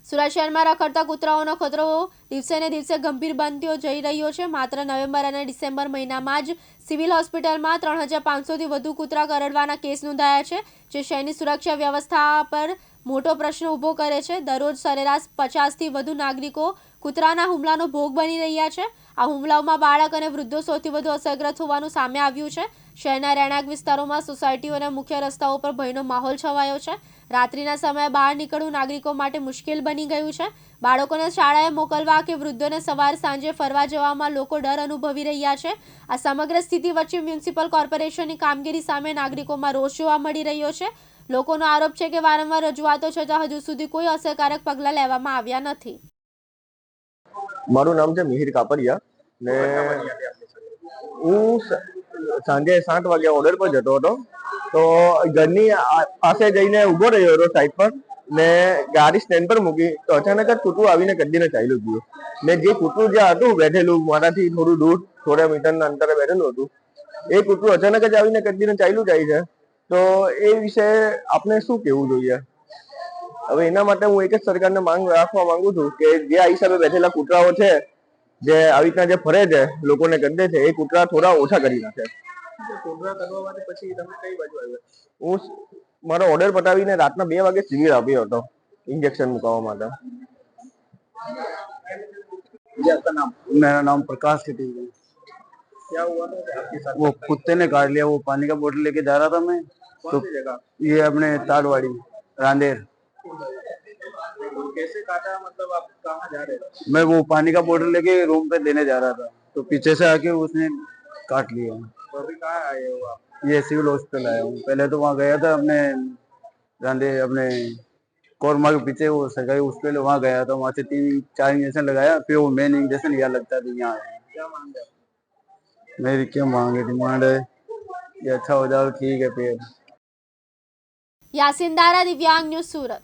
સુરત શહેરમાં રખડતા કૂતરાઓનો ખતરો દિવસે ને દિવસે ગંભીર બનતો જઈ રહ્યો છે। માત્ર નવેમ્બર અને ડિસેમ્બર મહિનામાં જ સિવિલ હોસ્પિટલમાં 3500થી વધુ કૂતરા કરડવાના કેસ નોંધાયા છે, જે શહેરની સુરક્ષા વ્યવસ્થા પર મોટો પ્રશ્ન ઊભો કરે છે। દરરોજ સરેરાશ 50થી વધુ નાગરિકો કૂતરાના હુમલાનો ભોગ બની રહ્યા છે। આ હુમલાઓમાં બાળક અને વૃદ્ધો સૌથી વધુ અસરગ્રસ્ત હોવાનું સામે આવ્યું છે। શહેરના રહેણાંક વિસ્તારોમાં, સોસાયટીઓ અને મુખ્ય રસ્તાઓ પર ભયનો માહોલ છવાયો છે। રાત્રિના સમયે બહાર નીકળવું નાગરિકો માટે મુશ્કેલ બની ગયું છે। બાળકોને શાળાએ મોકલવા કે વૃદ્ધોને સવારે સાંજે ફરવા જવામાં લોકો ડર અનુભવી રહ્યા છે। આ સમગ્ર સ્થિતિ વચ્ચે મ્યુનિસિપલ કોર્પોરેશનની કામગીરી સામે નાગરિકોમાં રોષ જોવા મળી રહ્યો છે। લોકોનો આરોપ છે કે વારંવાર રજૂઆતો છતાં હજુ સુધી કોઈ અસરકારક પગલાં લેવામાં આવ્યા નથી। મારું નામ છે મિહિર કાપડિયા ને હું સાંજે 7 વાગે ઓર્ડર પર જતો હતો, તો ઘરની પાસે જઈને ઊભો રહ્યો હતો સાઈડ પર ને ગાડી સ્ટેન્ડ પર મૂકી તો અચાનક જ કૂતરું આવીને કડીને ચાલ્યું ગયું ને જે કૂતરું જ્યાં હતું બેઠેલું મારાથી થોડું દૂર થોડા મીટરના અંતરે બેઠેલું હતું, એ કૂતરું અચાનક જ આવીને કડીને ચાલ્યું જાય છે। તો એ વિશે આપણે શું કહેવું જોઈએ? હવે એના માટે હું એક જ સરકારને માંગ રાખવા માંગુ છું કે જે આ હિસાબે બેઠેલા કૂતરાઓ છે, જે આવી રીતના જે ફરે છે, લોકોને ગંદે છે, એ કૂતરા થોડા ઓછા કરી નાખે। કૂતરા કરવા માટે પછી તમે કઈ બાજુ આવ્યા? હું મારો ઓર્ડર પતાવીને રાતના 2 વાગે સિવિલ આવ્યો હતો इंजेक्शन मुकावा माता। जी, आपका नाम? मेरा नाम प्रकाश खटी है। क्या हुआ था कि आपके साथ? वो कुत्ते ने काट लिया। वो पानी का बोतल लेके जा रहा था मैं, कौन सी जगह? ये अपने ताड़वाड़ी रांदेर। तो कैसे काटा, मतलब आप कहाँ जा रहे थे? मैं वो पानी का बोतल लेके रूम पे देने जा रहा था, तो पीछे से आके उसने काट लिया। तो अभी कहाँ आए हो आप? ये सिविल हॉस्पिटल आया हूँ। पहले तो वहाँ गया था अपने रांदेर, अपने कोरमा के पीछे वो सरकारी हॉस्पिटल, वहाँ गया था। वहाँ से 3-4 इंजेक्शन लगाया, फिर वो मेन इंजेक्शन यहाँ लगता था। यहाँ आया। क्या मांगे आप? मेरी क्या मांगे? डिमांड है ये अच्छा हो जाओ, ठीक है। फिर यासीन दारा, दिव्यांग न्यूज़, सूरत।